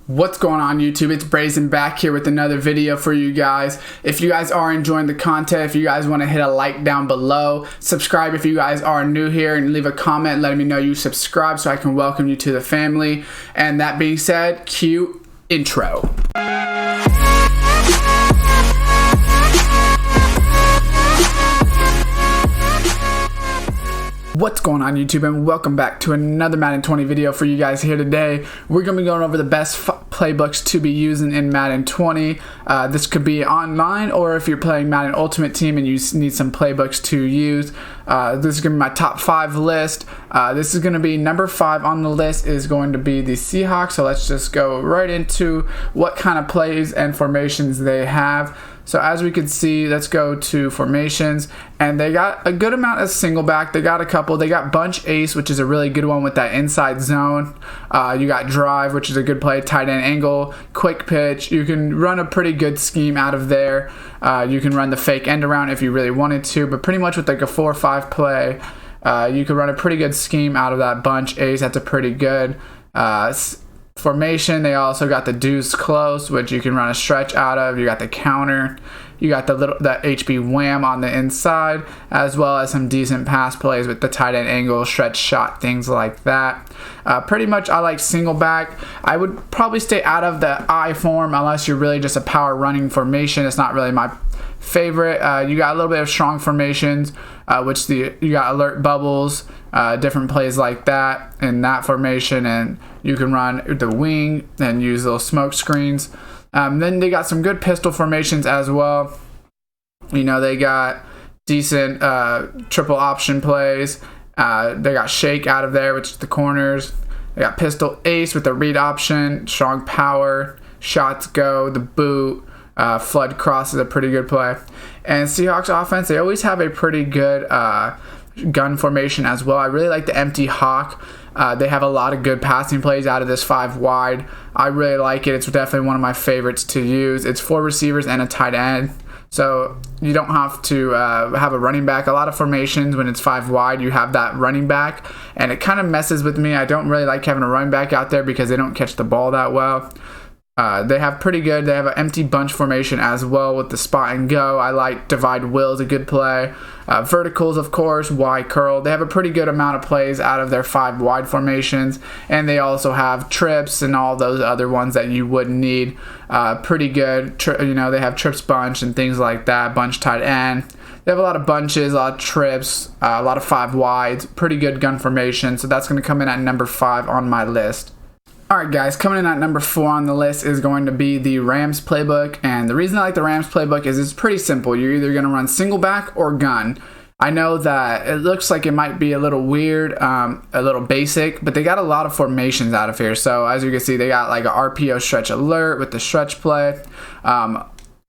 What's going on YouTube? It's Brayzon back here with another video for you guys. If you guys are enjoying the content, if you guys want to hit a like down below, subscribe if you guys are new here, and leave a comment letting me know you subscribe so I can welcome you to the family. And that being said, cue intro. What's going on YouTube, and welcome back to another Madden 20 video for you guys here today. We're going to be going over the best playbooks to be using in Madden 20. This could be online, or if you're playing Madden Ultimate Team and you need some playbooks to use. This is going to be my top 5 list. This is going to be number 5 on the list is going to be the Seahawks. So let's just go right into what kind of plays and formations they have. So as we can see, let's go to formations, and they got a good amount of single back. They got a couple. They got bunch ace, which is a really good one with that inside zone. You got drive, which is a good play, tight end angle, quick pitch. You can run a pretty good scheme out of there. You can run the fake end around if you really wanted to, but pretty much with like a 4 or 5 play, you can run a pretty good scheme out of that bunch ace. That's a pretty good formation. They also got the deuce close, which you can run a stretch out of. You got the counter, you got the HB wham on the inside, as well as some decent pass plays with the tight end angle, stretch shot, things like that. Pretty much I like single back. I would probably stay out of the I form unless you're really just a power running formation. It's not really my favorite. You got a little bit of strong formations, which you got alert bubbles, different plays like that in that formation, and you can run the wing and use those smoke screens. Then they got some good pistol formations as well. You know, they got decent triple option plays. They got shake out of there, which is the corners. They got pistol ace with the read option, strong power, shots go, the boot, flood cross is a pretty good play. And Seahawks offense, they always have a pretty good gun formation as well. I really like the empty hawk. They have a lot of good passing plays out of this 5 wide. I really like it. It's definitely one of my favorites to use. It's 4 receivers and a tight end, so you don't have to have a running back. A lot of formations, when it's 5 wide, you have that running back, and it kind of messes with me. I don't really like having a running back out there because they don't catch the ball that well. They have an empty bunch formation as well with the spot and go. I like divide will is a good play. Verticals, of course, Y curl. They have a pretty good amount of plays out of their 5 wide formations, and they also have trips and all those other ones that you would need. Pretty good. You know, they have trips bunch and things like that. Bunch tight end. They have a lot of bunches, a lot of trips, a lot of 5 wides. Pretty good gun formation. So that's going to come in at number 5 on my list. Alright guys, coming in at number 4 on the list is going to be the Rams playbook, and the reason I like the Rams playbook is it's pretty simple. You're either going to run single back or gun. I know that it looks like it might be a little weird, a little basic, but they got a lot of formations out of here. So as you can see, they got like a RPO stretch alert with the stretch play.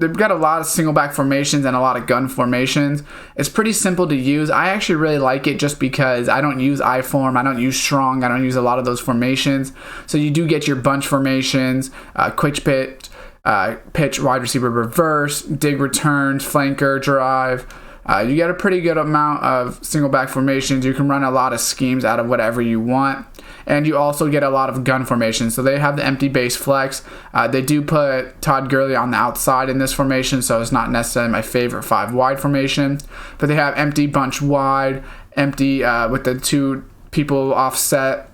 They've got a lot of single back formations and a lot of gun formations. It's pretty simple to use. I actually really like it just because I don't use I form, I don't use strong, I don't use a lot of those formations. So you do get your bunch formations, quick pitch, wide receiver reverse, dig returns, flanker, drive. You get a pretty good amount of single back formations. You can run a lot of schemes out of whatever you want. And you also get a lot of gun formations. So they have the empty base flex. They do put Todd Gurley on the outside in this formation, so it's not necessarily my favorite 5 wide formation. But they have empty bunch wide, empty with the 2 people offset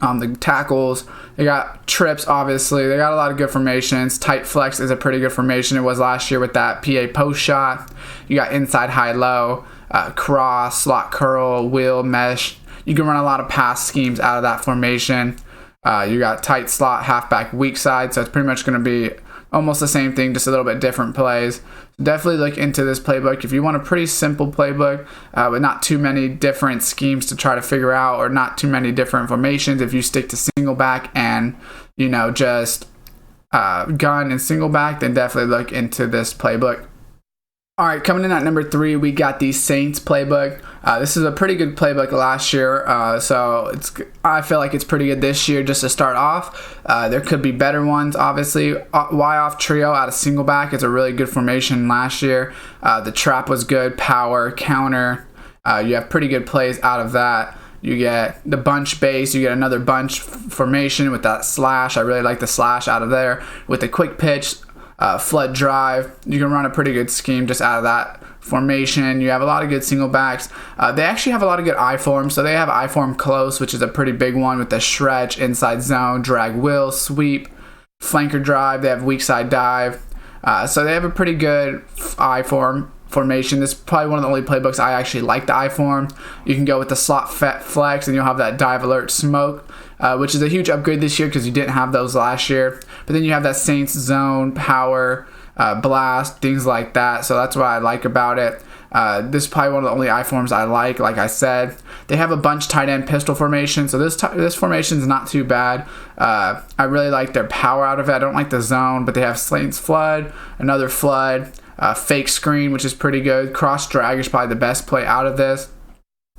on the tackles. They got trips, obviously. They got a lot of good formations. Tight flex is a pretty good formation. It was last year with that PA post shot. You got inside high low, cross, slot curl, wheel, mesh. You can run a lot of pass schemes out of that formation. You got tight slot, halfback, weak side, so it's pretty much going to be almost the same thing, just a little bit different plays. Definitely look into this playbook if you want a pretty simple playbook with not too many different schemes to try to figure out, or not too many different formations. If you stick to single back and, you know, just gun and single back, then definitely look into this playbook. Alright, coming in at number 3, we got the Saints playbook. This is a pretty good playbook last year, so I feel like it's pretty good this year just to start off. There could be better ones, obviously. Y-off trio out of single back is a really good formation last year. The trap was good, power, counter. You have pretty good plays out of that. You get the bunch base. You get another bunch formation with that slash. I really like the slash out of there with the quick pitch, flood drive. You can run a pretty good scheme just out of that formation. You have a lot of good single backs. They actually have a lot of good I form. So they have I form close, which is a pretty big one with the stretch, inside zone, drag wheel, sweep, flanker drive. They have weak side dive. So they have a pretty good I form formation. This is probably one of the only playbooks I actually like the I form. You can go with the slot flex and you'll have that dive alert smoke, which is a huge upgrade this year because you didn't have those last year. But then you have that Saints zone, power, blast, things like that. So that's what I like about it. This is probably one of the only I forms I like I said. They have a bunch tight end pistol formation, so this formation is not too bad. I really like their power out of it. I don't like the zone, but they have Saints flood, another flood, fake screen, which is pretty good. Cross drag is probably the best play out of this.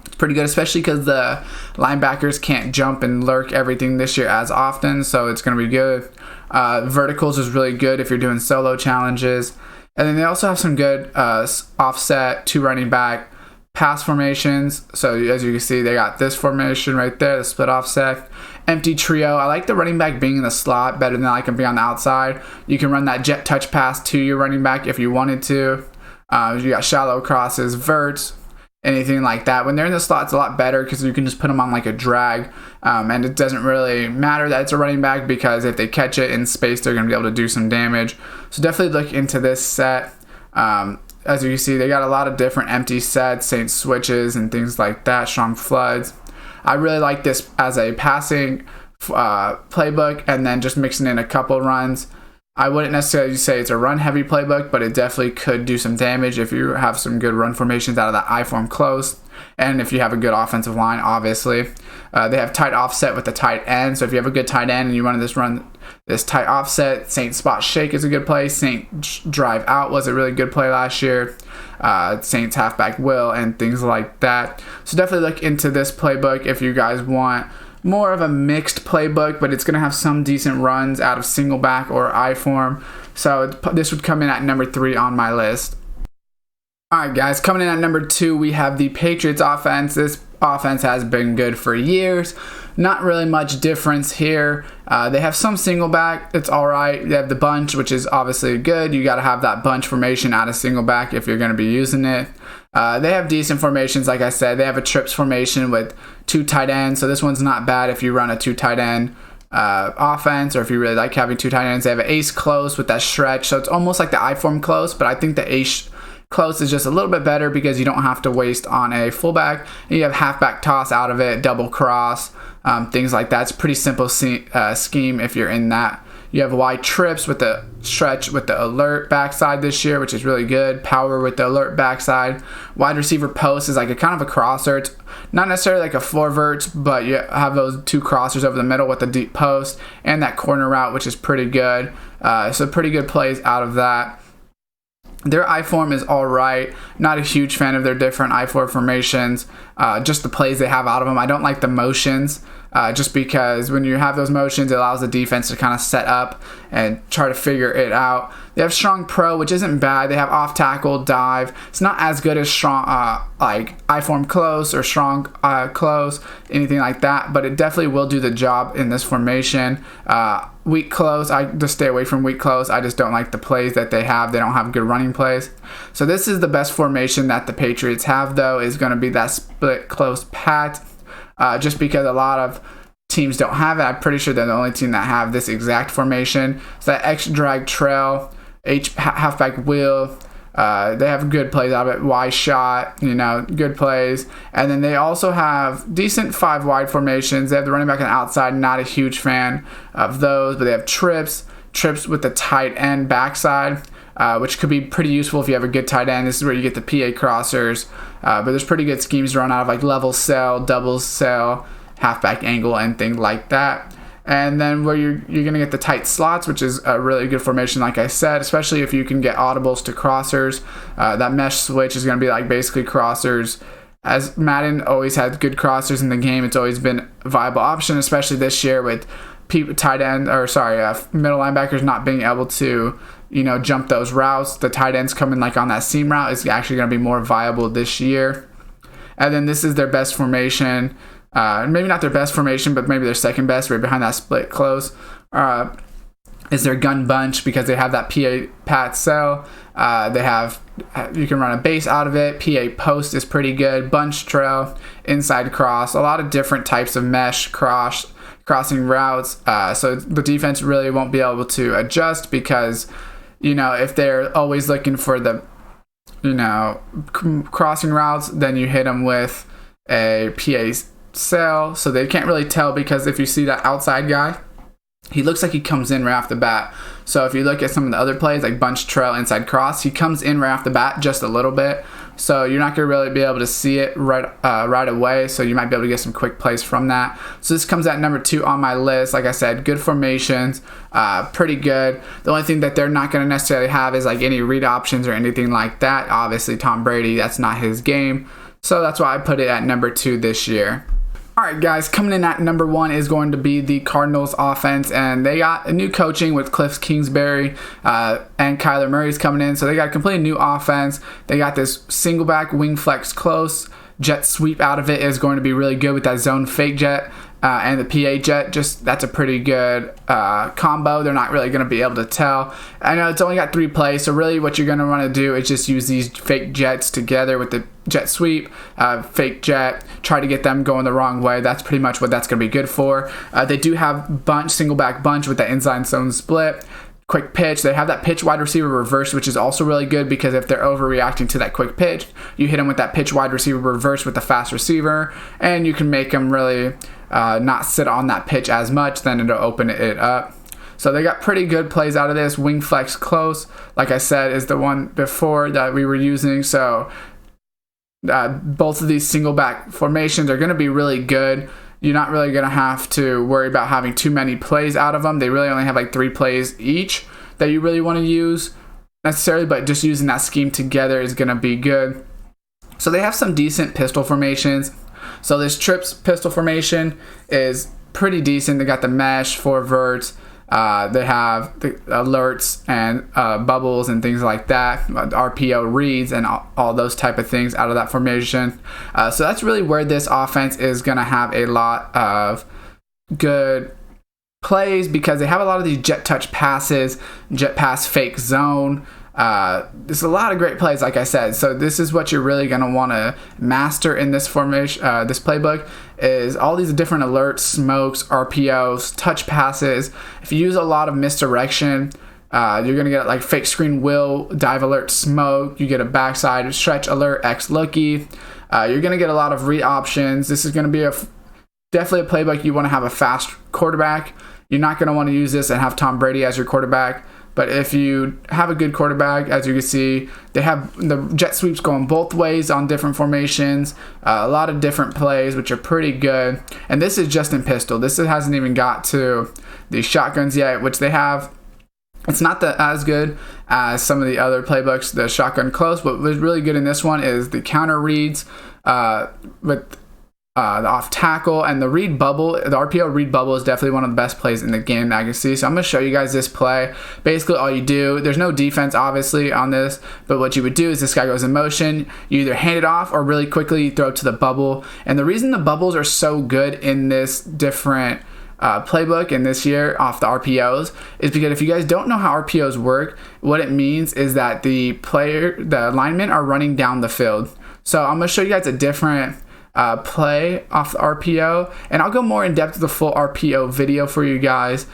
It's pretty good, especially because the linebackers can't jump and lurk everything this year as often, so it's going to be good. Verticals is really good if you're doing solo challenges. And then they also have some good offset, 2 running back pass formations. So as you can see, they got this formation right there, the split offset. Empty trio. I like the running back being in the slot better than I can be on the outside. You can run that jet touch pass to your running back if you wanted to. You got shallow crosses, verts, anything like that. When they're in the slot, it's a lot better because you can just put them on like a drag. And it doesn't really matter that it's a running back because if they catch it in space, they're going to be able to do some damage. So definitely look into this set. As you can see, they got a lot of different empty sets, Saints switches, and things like that, strong floods. I really like this as a passing playbook and then just mixing in a couple runs. I wouldn't necessarily say it's a run-heavy playbook, but it definitely could do some damage if you have some good run formations out of that I form close. And if you have a good offensive line, obviously. They have tight offset with the tight end. So if you have a good tight end and you want to run this tight offset, Saint spot shake is a good play. Saint drive out was a really good play last year. Saints halfback will and things like that. So definitely look into this playbook if you guys want more of a mixed playbook, but it's going to have some decent runs out of single back or I form. So this would come in at number 3 on my list. Alright guys, coming in at number 2, we have the Patriots offense. This offense has been good for years. Not really much difference here. They have some single back. It's alright. They have the bunch, which is obviously good. You got to have that bunch formation out of single back if you're going to be using it. They have decent formations, like I said. They have a trips formation with 2 tight ends. So this one's not bad if you run a 2 tight end offense, or if you really like having 2 tight ends. They have an ace close with that stretch. So it's almost like the I form close, but I think the ace close is just a little bit better because you don't have to waste on a fullback. And you have halfback toss out of it, double cross, things like that. It's a pretty simple scheme if you're in that. You have wide trips with the stretch with the alert backside this year, which is really good. Power with the alert backside. Wide receiver post is like a kind of a crosser. It's not necessarily like a 4 verts, but you have those 2 crossers over the middle with the deep post and that corner route, which is pretty good. So pretty good plays out of that. Their I form is alright. Not a huge fan of their different I form formations. Just the plays they have out of them. I don't like the motions. Just because when you have those motions, it allows the defense to kind of set up and try to figure it out. They have strong pro, which isn't bad. They have off tackle, dive. It's not as good as strong, like I form close or strong close, anything like that. But it definitely will do the job in this formation. Weak close, I just stay away from weak close. I just don't like the plays that they have. They don't have good running plays. So this is the best formation that the Patriots have, though, is going to be that split close pat. Just because a lot of teams don't have it. I'm pretty sure they're the only team that have this exact formation. So that X drag trail, halfback wheel, they have good plays out of it. Y shot, good plays. And then they also have decent 5 wide formations. They have the running back on the outside. Not a huge fan of those, but they have trips with the tight end backside. Which could be pretty useful if you have a good tight end. This is where you get the PA crossers. But there's pretty good schemes run out of like level cell, double cell, halfback angle, and things like that. And then where you're going to get the tight slots, which is a really good formation, like I said, especially if you can get audibles to crossers. That mesh switch is going to be like basically crossers. As Madden always had good crossers in the game, it's always been a viable option, especially this year with middle linebackers not being able to jump those routes. The tight ends coming like on that seam route is actually going to be more viable this year. And then this is their best formation. maybe not their best formation, but maybe their second best, right behind that split close, is their gun bunch, because they have that PA pat cell. You can run a base out of it. PA post is pretty good. Bunch trail, inside cross, a lot of different types of mesh crossing routes. So the defense really won't be able to adjust, because if they're always looking for the crossing routes, then you hit them with a PA cell, so they can't really tell, because if you see that outside guy, he looks like he comes in right off the bat. So if you look at some of the other plays like bunch trail, inside cross, he comes in right off the bat just a little bit, so you're not going to really be able to see it right away, so you might be able to get some quick plays from that. So this comes at number 2 on my list. Like I said, good formations, pretty good. The only thing that they're not going to necessarily have is like any read options or anything like that. Obviously Tom Brady, that's not his game, so that's why I put it at number 2 this year. Alright guys, coming in at number 1 is going to be the Cardinals offense, and they got a new coaching with Cliff Kingsbury and Kyler Murray's coming in, so they got a completely new offense. They got this single back wing flex close, jet sweep out of it is going to be really good with that zone fake jet. And the PA jet, that's a pretty good combo. They're not really going to be able to tell. I know it's only got 3 plays, so really what you're going to want to do is just use these fake jets together with the jet sweep, fake jet, try to get them going the wrong way. That's pretty much what that's going to be good for. They do have single back bunch with the inside zone split. Quick pitch. They have that pitch wide receiver reverse, which is also really good, because if they're overreacting to that quick pitch, you hit them with that pitch wide receiver reverse with the fast receiver, and you can make them really not sit on that pitch as much, then it'll open it up. So they got pretty good plays out of this. Wing flex close, like I said, is the one before that we were using. So both of these single back formations are going to be really good. You're not really going to have to worry about having too many plays out of them. They really only have like 3 plays each that you really want to use necessarily, but just using that scheme together is going to be good. So they have some decent pistol formations. So this trips pistol formation is pretty decent. They got the mesh, 4 verts. They have the alerts and bubbles and things like that, RPO reads and all those type of things out of that formation. So that's really where this offense is going to have a lot of good plays, because they have a lot of these jet touch passes, jet pass fake zone. There's a lot of great plays, like I said. So this is what you're really going to want to master in this formation, this playbook, is all these different alerts, smokes, RPOs, touch passes. If you use a lot of misdirection, you're going to get like fake screen wheel, dive alert, smoke. You get a backside stretch alert, X looky. You're going to get a lot of read options. This is going to be definitely a playbook. You want to have a fast quarterback. You're not going to want to use this and have Tom Brady as your quarterback. But if you have a good quarterback, as you can see, they have the jet sweeps going both ways on different formations, a lot of different plays, which are pretty good. And this is just in pistol. This hasn't even got to the shotguns yet, which they have. It's not as good as some of the other playbooks, the shotgun close, but what's really good in this one is the counter reads with the off tackle and the read bubble. The RPO read bubble is definitely one of the best plays in the game that I can see. So I'm going to show you guys this play. Basically all you do, there's no defense obviously on this, but what you would do is this guy goes in motion, you either hand it off or really quickly you throw it to the bubble. And the reason the bubbles are so good in this different playbook and this year off the RPOs is because if you guys don't know how RPOs work, what it means is that the linemen are running down the field. So I'm going to show you guys a different play off the RPO, and I'll go more in depth with the full RPO video for you guys,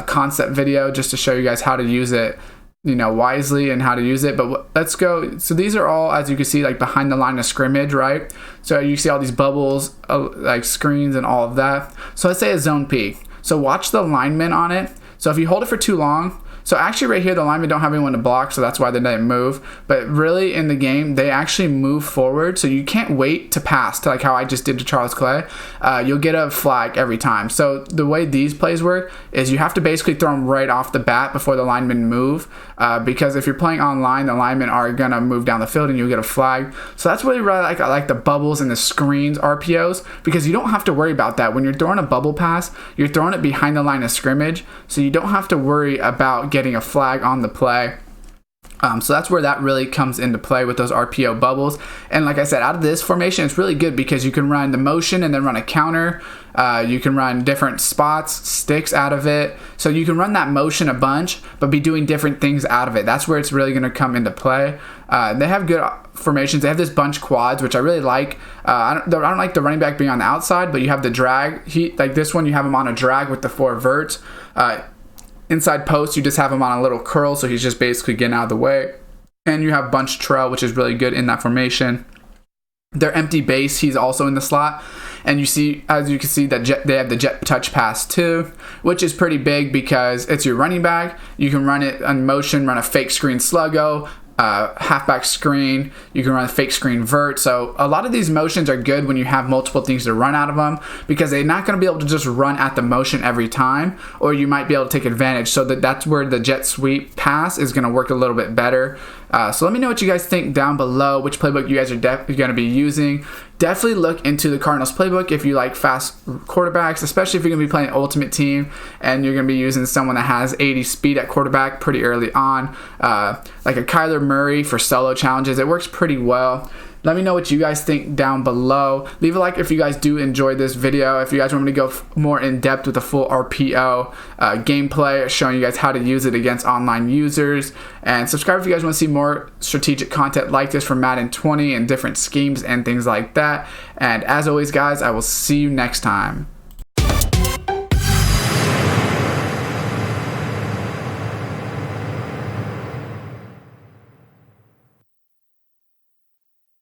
concept video, just to show you guys how to use it, wisely and how to use it. But let's go. So these are all, as you can see, like behind the line of scrimmage, right? So you see all these bubbles, like screens and all of that. So let's say a zone peek. So watch the lineman on it. So if you hold it for too long, so actually right here the linemen don't have anyone to block, so that's why they didn't move. But really in the game, they actually move forward, so you can't wait to pass, to like how I just did to Charles Clay. You'll get a flag every time. So the way these plays work is you have to basically throw them right off the bat before the linemen move, because if you're playing online, the linemen are going to move down the field and you'll get a flag. So that's really I like the bubbles and the screens RPOs, because you don't have to worry about that. When you're throwing a bubble pass, you're throwing it behind the line of scrimmage, so you don't have to worry about getting a flag on the play. So that's where that really comes into play with those RPO bubbles. And like I said, out of this formation, it's really good because you can run the motion and then run a counter. You can run different spots, sticks out of it. So you can run that motion a bunch, but be doing different things out of it. That's where it's really going to come into play. They have good formations. They have this bunch quads, which I really like. I don't like the running back being on the outside, but you have the drag. Like this one, you have him on a drag with the 4 verts. Inside post, you just have him on a little curl, so he's just basically getting out of the way. And you have bunch trail, which is really good in that formation. Their empty base, he's also in the slot. And you see, as you can see, that they have the jet touch pass too, which is pretty big because it's your running back. You can run it on motion, run a fake screen sluggo, halfback screen. You can run a fake screen vert. So a lot of these motions are good when you have multiple things to run out of them, because they're not going to be able to just run at the motion every time, or you might be able to take advantage. So that's where the jet sweep pass is going to work a little bit better. So let me know what you guys think down below, which playbook you guys are going to be using. Definitely look into the Cardinals playbook if you like fast quarterbacks, especially if you're going to be playing Ultimate Team and you're going to be using someone that has 80 speed at quarterback pretty early on. Like a Kyler Murray for solo challenges. It works pretty well. Let me know what you guys think down below. Leave a like if you guys do enjoy this video. If you guys want me to go more in depth with a full RPO gameplay, showing you guys how to use it against online users. And subscribe if you guys want to see more strategic content like this from Madden 20 and different schemes and things like that. And as always, guys, I will see you next time.